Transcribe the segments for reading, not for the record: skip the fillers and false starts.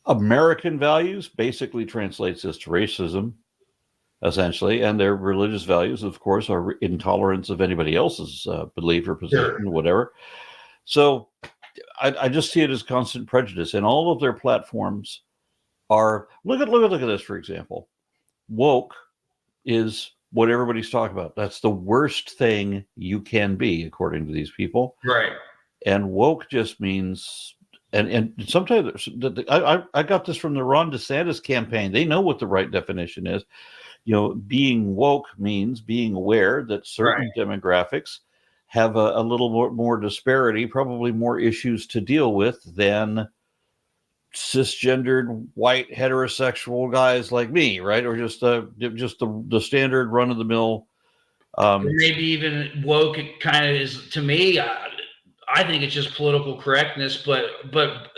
American values basically translates this to racism, essentially, and their religious values, of course, are intolerance of anybody else's belief or Sure. position, whatever. So I just see it as constant prejudice, and all of their platforms are look at this, for example. Woke is what everybody's talking about. That's the worst thing you can be, according to these people. Right. And woke just means, and sometimes I got this from the Ron DeSantis campaign. They know what the right definition is. Being woke means being aware that Right. certain demographics have a little more disparity, probably more issues to deal with than cisgendered white heterosexual guys like me, right? Or just the standard run of the mill. Or maybe even woke kind of is to me. I think it's just political correctness, but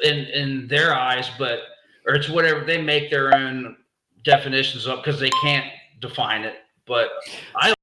in their eyes, but or it's whatever they make their own definitions up because they can't define it. But I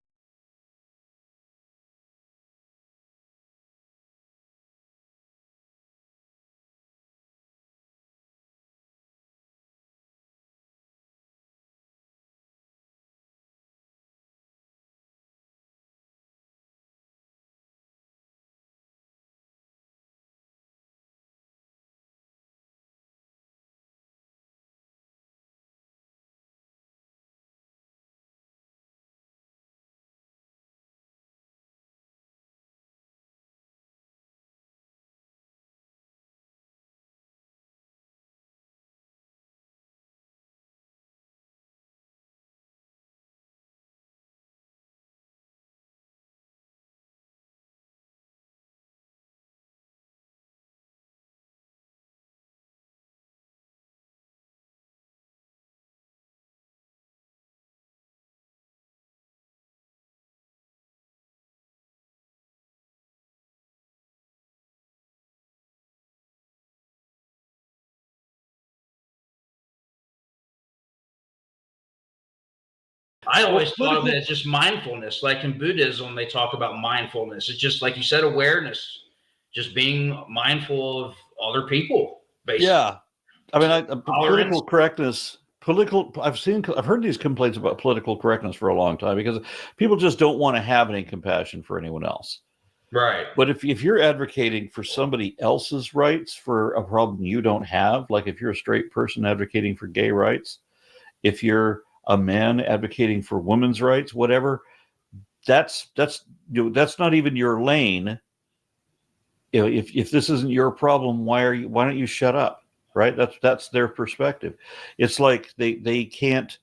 Well, always thought of it political, as just mindfulness. Like in Buddhism, they talk about mindfulness. It's just like you said, awareness, just being mindful of other people, basically. yeah. I mean, Tolerance. political correctness. I've heard these complaints about political correctness for a long time because people just don't want to have any compassion for anyone else. Right. But if you're advocating for somebody else's rights for a problem you don't have, like if you're a straight person advocating for gay rights, if you're a man advocating for women's rights, whatever, that's not even your lane. If this isn't your problem, why don't you shut up? Right? That's their perspective. It's like they can't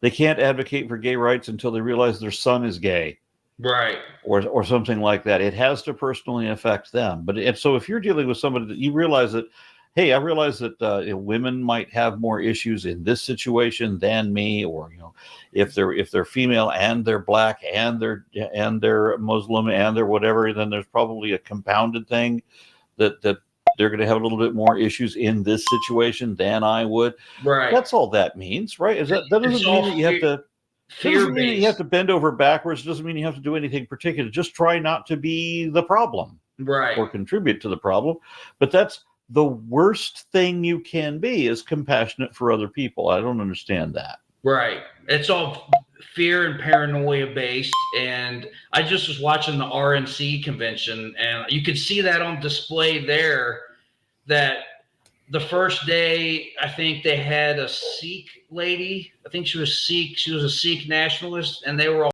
advocate for gay rights until they realize their son is gay, Right. or something like that. It has to personally affect them. So if you're dealing with somebody that you realize that, hey, I realize that women might have more issues in this situation than me, or if they're female and they're black and they're Muslim and they're whatever, then there's probably a compounded thing that they're going to have a little bit more issues in this situation than I would. Right. That's all that means, right? Is that It's doesn't mean all that you have to that fear doesn't mean that you have based. to bend over backwards. It doesn't mean you have to do anything particular. Just try not to be the problem Right. or contribute to the problem. But that's the worst thing you can be, is compassionate for other people. I don't understand that. Right. It's all fear and paranoia based. And I just was watching the RNC convention, and you could see that on display there. That the first day, I think they had a Sikh lady. I think she was Sikh. She was a Sikh nationalist, and they were all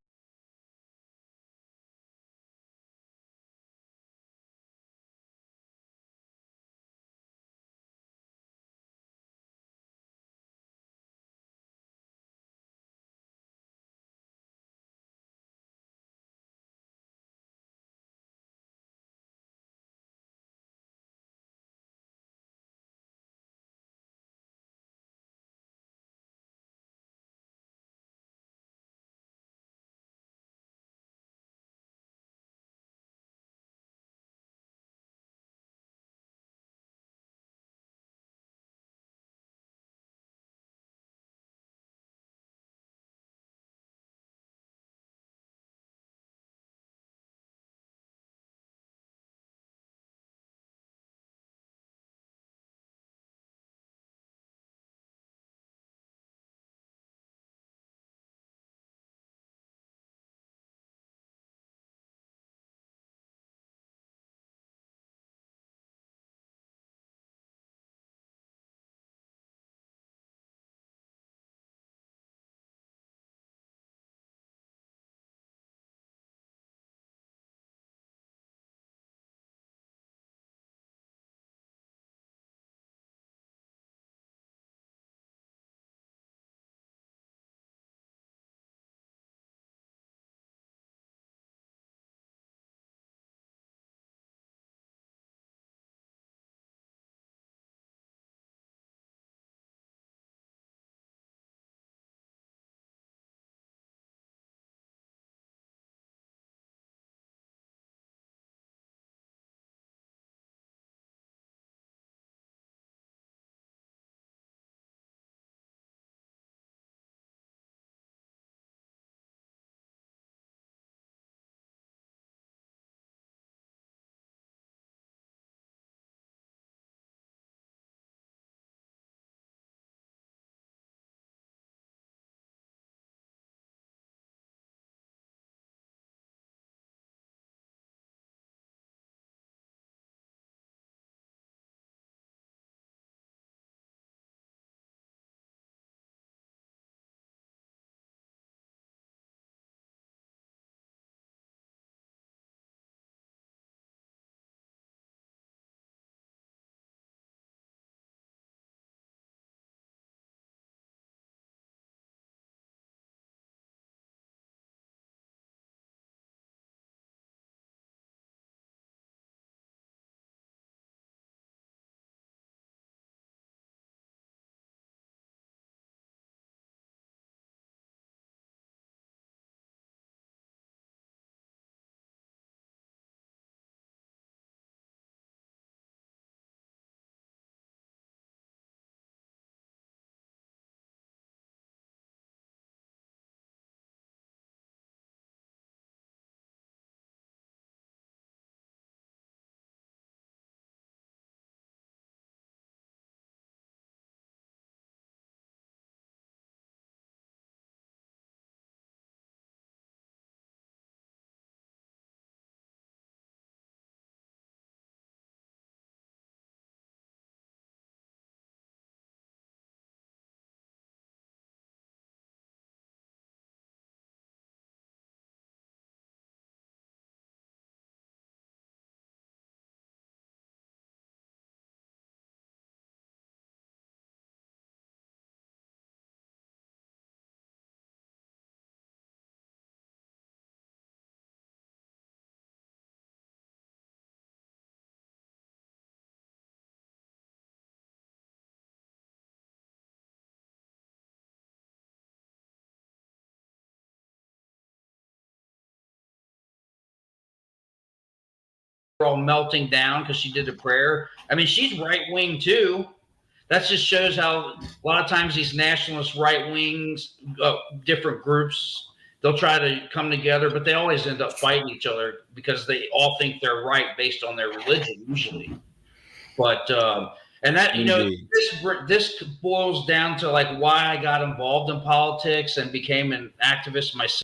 all melting down because she did a prayer. I mean, she's right wing too. That just shows how a lot of times these nationalist right wings, different groups, they'll try to come together, but they always end up fighting each other because they all think they're right based on their religion usually. But and that, you know, Indeed. this boils down to like why I got involved in politics and became an activist myself.